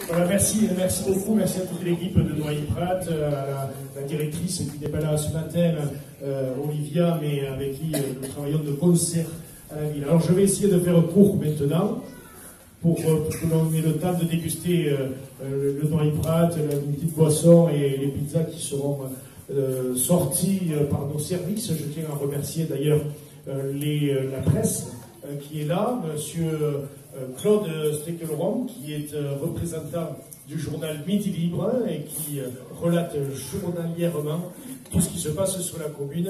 Voilà, merci beaucoup, merci à toute l'équipe de Noyer-Prat, à la directrice qui n'est pas là ce matin, Olivia, mais avec qui nous travaillons de concert à la ville. Alors je vais essayer de faire court maintenant, pour que l'on ait le temps de déguster le Noyer-Prat, une petite boisson et les pizzas qui seront sorties par nos services. Je tiens à remercier d'ailleurs la presse qui est là, monsieur Claude Steckelron, qui est représentant du journal Midi Libre et qui relate journalièrement tout ce qui se passe sur la commune.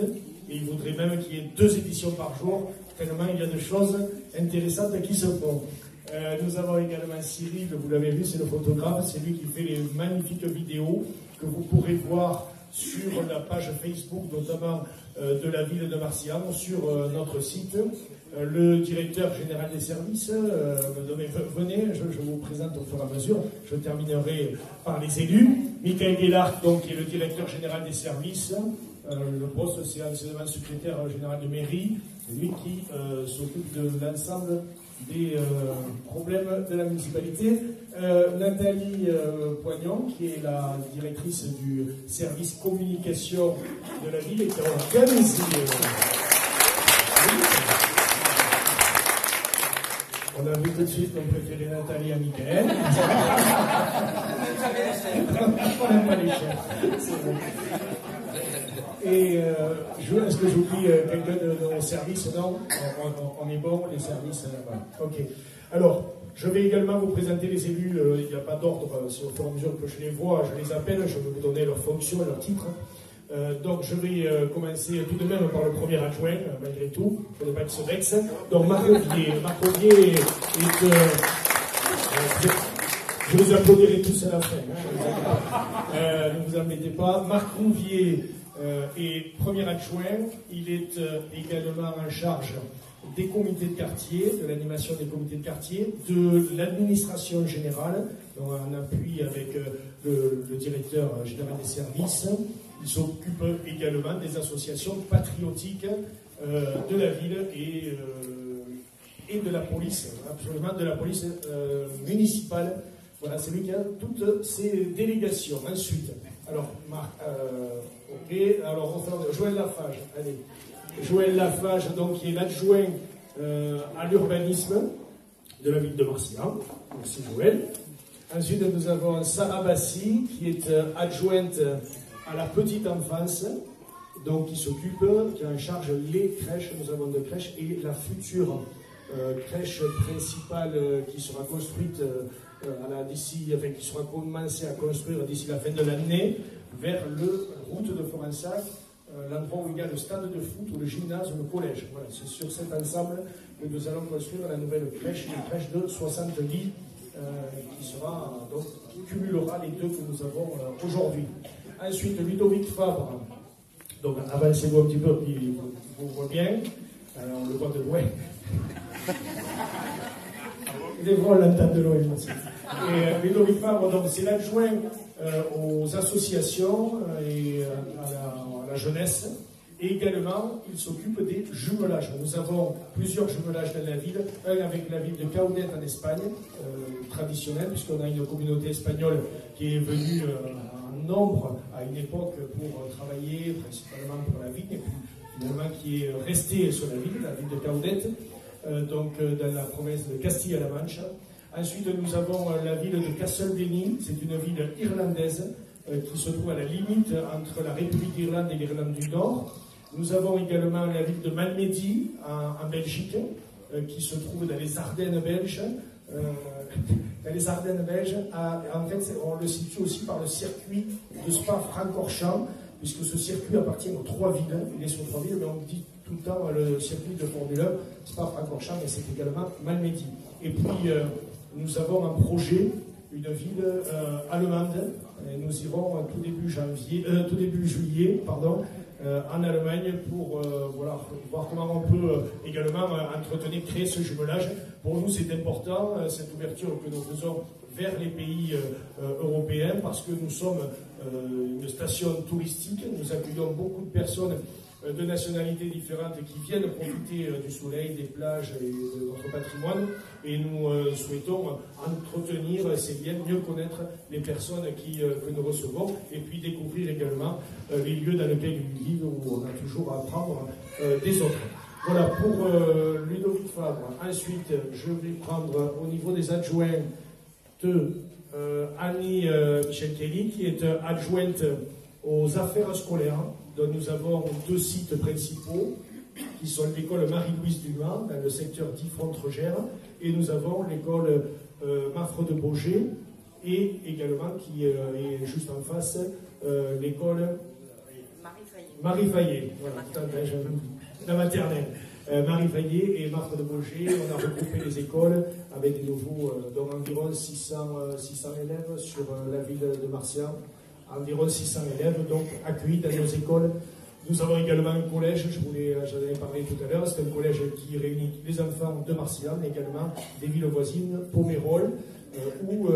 Et il voudrait même qu'il y ait 2 éditions par jour, tellement il y a de choses intéressantes qui se font. Nous avons également Cyril, vous l'avez vu, c'est le photographe, c'est lui qui fait les magnifiques vidéos que vous pourrez voir sur la page Facebook, notamment de la ville de Marcian, sur notre site. Le directeur général des services, venez, je vous présente au fur et à mesure, je terminerai par les élus. Michael Guélard, donc, qui est le directeur général des services. Le poste, c'est anciennement secrétaire général de mairie, c'est lui qui s'occupe de l'ensemble des problèmes de la municipalité. Nathalie Poignon, qui est la directrice du service communication de la ville et qui a organisé... On a vu tout de suite qu'on préférait Nathalie à Michael. On n'aime pas les chefs. Et est-ce que j'oublie quelqu'un de nos services? Non, on est bon, les services. Voilà. Ok. Alors, je vais également vous présenter les élus. Il n'y a pas d'ordre, c'est au fur et à mesure que je les vois, je les appelle, je vais vous donner leurs fonctions et leurs titres. Donc je vais commencer tout de même par le premier adjoint, malgré tout, pour ne pas qu'il se vexe. Donc Marc Rouvier. Marc Rouvier est... je vous applaudirai tous à la fin. Ne vous embêtez pas. Marc Rouvier est premier adjoint. Il est également en charge des comités de quartier, de l'animation des comités de quartier, de l'administration générale, donc en appui avec le directeur général des services. Il s'occupe également des associations patriotiques de la ville et de la police, absolument de la police municipale. Voilà, c'est lui qui a toutes ces délégations. Ensuite, alors, ok, alors on fait Joël Lafage, allez. Joël Lafage, donc, qui est l'adjoint à l'urbanisme de la ville de Marcian. Merci Joël. Ensuite, nous avons Sarah Bassi, qui est adjointe à la petite enfance, donc qui s'occupe, qui a en charge les crèches. Nous avons 2 crèches et la future crèche principale qui sera construite qui sera commencée à construire d'ici la fin de l'année, vers le route de Forensac, l'endroit où il y a le stade de foot ou le gymnase ou le collège. Voilà, c'est sur cet ensemble que nous allons construire la nouvelle crèche, une crèche de 60 lits qui cumulera les 2 que nous avons aujourd'hui. Ensuite, Ludovic Fabre. Donc, avancez-vous un petit peu, puis vous voyez bien. On le voit de loin. Il est vrai, on l'entend de loin. Et Ludovic Fabre, donc, c'est l'adjoint aux associations et à la jeunesse. Et également, il s'occupe des jumelages. Nous avons plusieurs jumelages dans la ville. Un avec la ville de Caudet en Espagne, traditionnel, puisqu'on a une communauté espagnole qui est venue en nombre à une époque pour travailler principalement pour la ville, et puis finalement qui est restée sur la ville de Caudet, donc dans la province de Castille-La Manche. Ensuite, nous avons la ville de Castlebeny, c'est une ville irlandaise qui se trouve à la limite entre la République d'Irlande et l'Irlande du Nord. Nous avons également la ville de Malmedy en Belgique, qui se trouve dans les Ardennes belges. Dans les Ardennes belges, en fait, on le situe aussi par le circuit de Spa-Francorchamps, puisque ce circuit appartient aux 3 villes. Il est sur 3 villes, mais on dit tout le temps le circuit de Formule 1, Spa-Francorchamps, mais c'est également Malmedy. Et puis, nous avons un projet, une ville allemande. Et nous irons tout début juillet, en Allemagne pour voir comment on peut également entretenir, créer ce jumelage. Pour nous, c'est important, cette ouverture que nous faisons vers les pays européens, parce que nous sommes une station touristique. Nous accueillons beaucoup de personnes de nationalités différentes qui viennent profiter du soleil, des plages et de notre patrimoine. Et nous souhaitons entretenir ces liens, mieux connaître les personnes que nous recevons et puis découvrir également les lieux dans lesquels ils vivent où on a toujours à apprendre des autres. Voilà pour Ludovic Fabre. Ensuite, je vais prendre au niveau des adjoints Annie Michel-Kelly, qui est adjointe aux affaires scolaires, dont nous avons 2 sites principaux, qui sont l'école Marie-Louise Dumas, dans le secteur d'Yffront-Trogère, et nous avons l'école Mafre de Beaugé, et également, qui est juste en face, l'école Marie Fayet. Voilà, la maternelle. Marie Fayet et Mafre de Beaugé, on a regroupé les écoles avec des nouveaux, donc environ 600 élèves sur la ville de Marcian, environ 600 élèves donc accueillis dans nos écoles. Nous avons également un collège, j'en avais parlé tout à l'heure, c'est un collège qui réunit les enfants de Marcian, mais également des villes voisines, Pomerol ou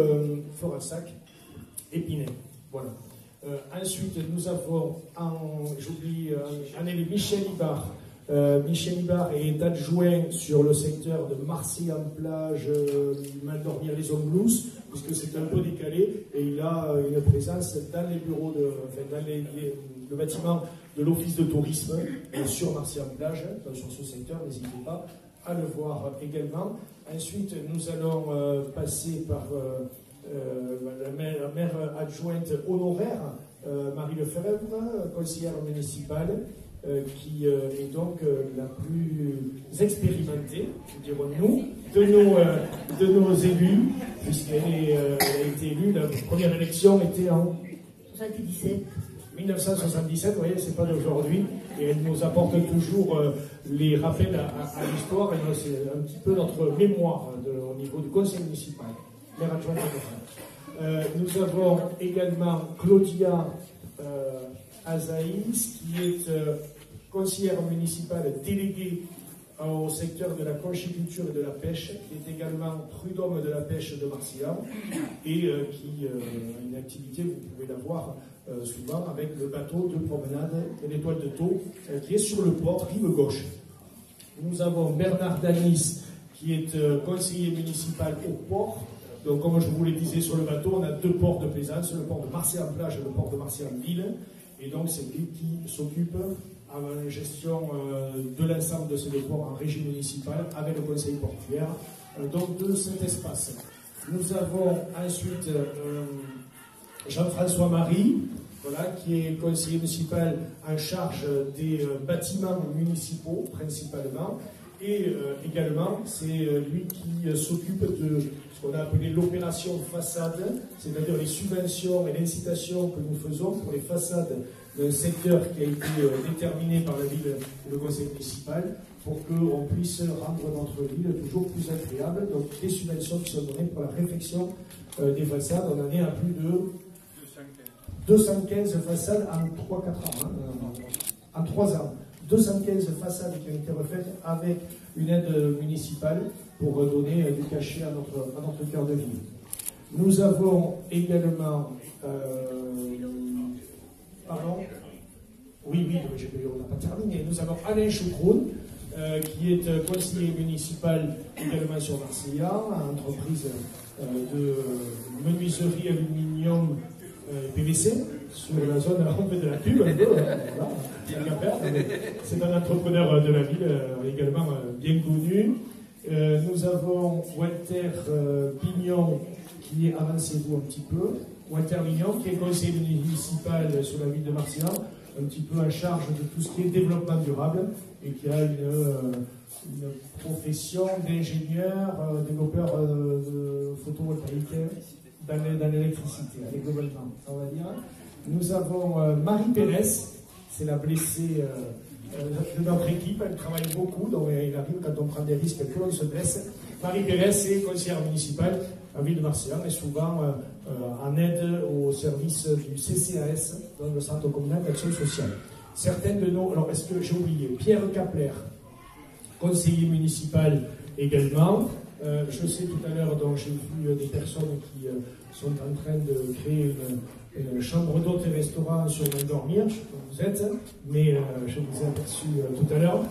Forensac, Épinay. Voilà. Ensuite, nous avons, j'oublie, Anneli Michel Ibar. Michel Ibar est adjoint sur le secteur de Marseille-en-Plage, Mal-Dormir-les-Omblousses, puisque c'est un peu décalé, et il a une présence dans les bureaux, dans le bâtiment de l'Office de tourisme sur Marseille-en-Plage, sur ce secteur, n'hésitez pas à le voir également. Ensuite, nous allons passer par la maire adjointe honoraire, Marie Lefebvre, conseillère municipale, qui est donc la plus expérimentée, dirons-nous, de nos élus, puisqu'elle a été élue, la première élection était en 1977, vous voyez, c'est pas d'aujourd'hui, et elle nous apporte toujours les rappels à l'histoire, et c'est un petit peu notre mémoire au niveau du conseil municipal. Maire adjointe honoraire. Nous avons également Claudia Azaïs, qui est conseillère municipale déléguée au secteur de la conchiculture et de la pêche, qui est également prud'homme de la pêche de Marcian, et qui a une activité, vous pouvez la voir souvent, avec le bateau de promenade et l'étoile de Thau, qui est sur le port, rive gauche. Nous avons Bernard Danis, qui est conseiller municipal au port. Donc, comme je vous le disais, sur le bateau, on a 2 ports de plaisance, le port de Marseille-en-Plage et le port de Marseille-en-Ville. Et donc, c'est lui qui s'occupe à la gestion de l'ensemble de ces 2 ports en régie municipale avec le conseil portuaire, donc de cet espace. Nous avons ensuite Jean-François Marie, voilà, qui est conseiller municipal en charge des bâtiments municipaux principalement. Et également, c'est lui qui s'occupe de ce qu'on a appelé l'opération façade, c'est-à-dire les subventions et l'incitation que nous faisons pour les façades d'un secteur qui a été déterminé par la ville et le conseil municipal pour qu'on puisse rendre notre ville toujours plus agréable. Donc des subventions qui sont données pour la réfection des façades. On en est à plus de 215 façades en 3-4 ans. En 3 ans. 215 façades qui ont été refaites avec une aide municipale pour donner du cachet à notre cœur de ville. Nous avons également... pardon ? Oui, on n'a pas terminé. Nous avons Alain Choucroune, qui est conseiller municipal également sur Marseilla, entreprise de menuiserie aluminium PVC, sur la zone de la pub, un peu, voilà, c'est un entrepreneur de la ville, également bien connu. Nous avons Walter Pignon, qui est, avancez-vous un petit peu, Walter Pignon, qui est conseiller municipal sur la ville de Marseille, un petit peu en charge de tout ce qui est développement durable, et qui a une profession d'ingénieur, développeur de photovoltaïque dans l'électricité, avec globalement, on va dire. Nous avons Marie Pérez, c'est la blessée de notre équipe, elle travaille beaucoup, donc il arrive quand on prend des risques que l'on se blesse. Marie Pérez est conseillère municipale à ville de Marseille, et souvent en aide au service du CCAS, dans le Centre communal d'action sociale. Certaines de nos... Alors, est-ce que j'ai oublié Pierre Capler, conseiller municipal également, Je sais tout à l'heure, donc j'ai vu des personnes qui sont en train de créer une chambre d'hôte et restaurant sur Dormir, je sais pas où vous êtes, mais je vous ai aperçu tout à l'heure,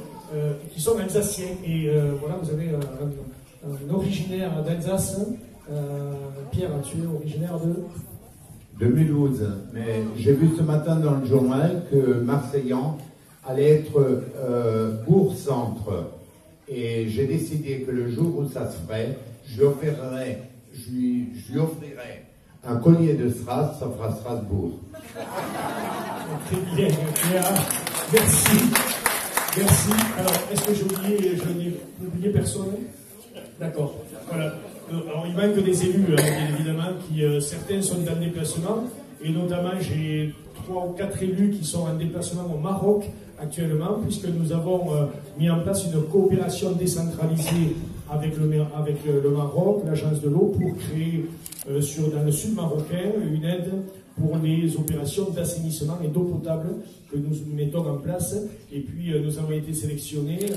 qui sont alsaciens. Et voilà, vous avez un originaire d'Alsace. Pierre, tu es originaire de Mulhouse. Mais j'ai vu ce matin dans le journal que Marseillan allait être bourg-centre. Et j'ai décidé que le jour où ça se ferait, je lui offrirai un collier de Stras, ça fera Strasbourg. Très bien, Pierre. Merci. Merci. Alors, est-ce que je n'ai oublié personne? D'accord. Voilà. Alors, il manque des élus, bien évidemment, qui certains sont en déplacement, et notamment j'ai 3 ou 4 élus qui sont en déplacement au Maroc actuellement, puisque nous avons mis en place une coopération décentralisée avec le Maroc, l'agence de l'eau, pour créer dans le sud marocain une aide pour les opérations d'assainissement et d'eau potable que nous mettons en place. Et puis nous avons été sélectionnés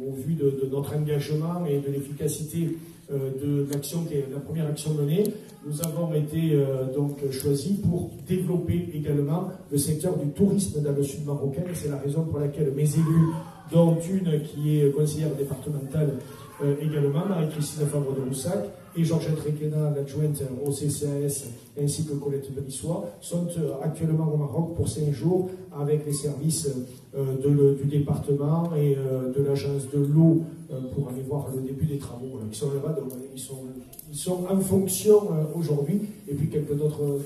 au vu de notre engagement et de l'efficacité de l'action qui est la première action menée. Nous avons été donc choisis pour développer également le secteur du tourisme dans le sud marocain. C'est la raison pour laquelle mes élus, dont une qui est conseillère départementale également, Marie-Christine Fabre de Roussac, et Georgette Requena, l'adjointe au CCAS, ainsi que Colette Belissois, sont actuellement au Maroc pour 5 jours avec les services du département et de l'agence de l'eau pour aller voir le début des travaux. Ils sont là-bas, donc ils sont en fonction aujourd'hui, et puis quelques d'autres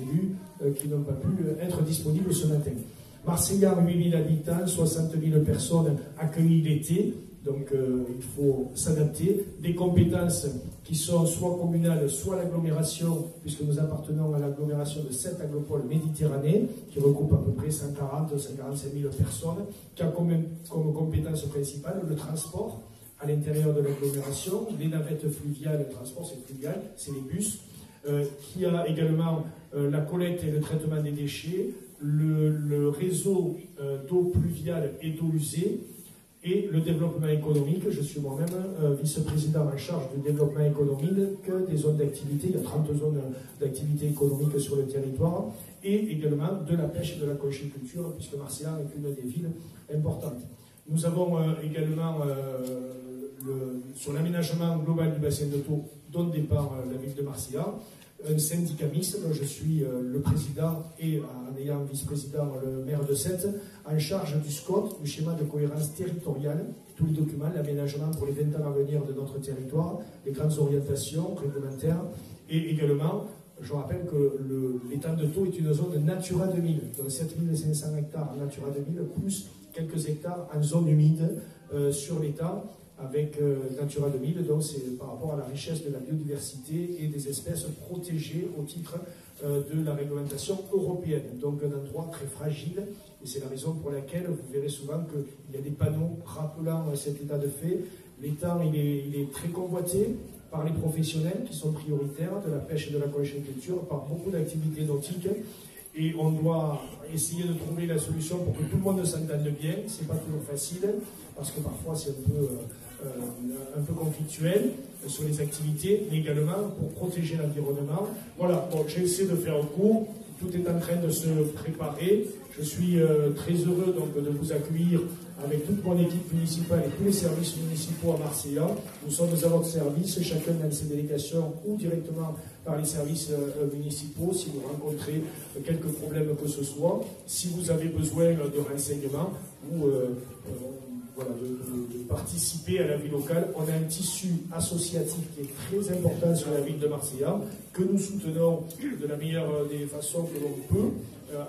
élus qui n'ont pas pu être disponibles ce matin. Marseillan, 8 000 habitants, 60 000 personnes accueillies l'été. Donc il faut s'adapter. Des compétences qui sont soit communales, soit l'agglomération, puisque nous appartenons à l'agglomération de 7 aglopoles Méditerranée, qui regroupe à peu près 145 000 personnes, qui a comme compétence principale le transport à l'intérieur de l'agglomération, les navettes fluviales, le transport c'est fluvial, c'est les bus, qui a également la collecte et le traitement des déchets, le réseau d'eau pluviale et d'eau usée, et le développement économique. Je suis moi-même vice-président en charge du développement économique des zones d'activité. Il y a 30 zones d'activité économique sur le territoire, et également de la pêche et de la conchiculture, puisque Marseillan est une des villes importantes. Nous avons également, sur l'aménagement global du bassin de Thau, dont dépend la ville de Marseillan, un syndicat mixte dont je suis le président, et en ayant vice-président le maire de Sète, en charge du SCOT, du schéma de cohérence territoriale, tous les documents, l'aménagement pour les 20 ans à venir de notre territoire, les grandes orientations réglementaires, et également, je rappelle que l'étang de Thau est une zone Natura 2000, donc 7500 hectares en Natura 2000, plus quelques hectares en zone humide sur l'étang, avec Natura 2000, donc c'est par rapport à la richesse de la biodiversité et des espèces protégées au titre de la réglementation européenne. Donc un endroit très fragile, et c'est la raison pour laquelle vous verrez souvent qu'il y a des panneaux rappelant cet état de fait. L'étang, il est très convoité par les professionnels qui sont prioritaires de la pêche et de la conchiculture, par beaucoup d'activités nautiques. Et on doit essayer de trouver la solution pour que tout le monde s'entende bien. C'est pas toujours facile, parce que parfois c'est un peu conflictuel sur les activités, mais également pour protéger l'environnement. Voilà, bon, j'ai essayé de faire court. Tout est en train de se préparer. Je suis très heureux donc, de vous accueillir avec toute mon équipe municipale et tous les services municipaux à Marseillan. Nous sommes à votre service, chacun dans ses délégations ou directement par les services municipaux, si vous rencontrez quelques problèmes que ce soit, si vous avez besoin de renseignements ou voilà, de participer à la vie locale. On a un tissu associatif qui est très important sur la ville de Marseillan, que nous soutenons de la meilleure des façons que l'on peut,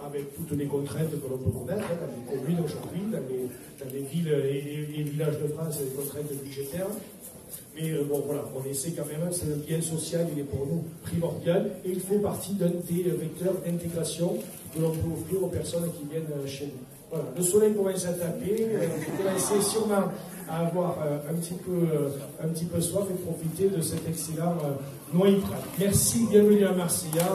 avec toutes les contraintes que l'on peut connaître, dans les communes aujourd'hui, dans les villes et villages de France, les contraintes budgétaires. Mais bon, voilà, on essaie quand même, c'est le bien social, il est pour nous primordial, et il fait partie d'un des vecteurs d'intégration que l'on peut offrir aux personnes qui viennent chez nous. Voilà, le soleil commence à taper, vous commencez sûrement à avoir un petit peu soif et profiter de cet excellent Noyer Prat. Merci, bienvenue à Marseillan.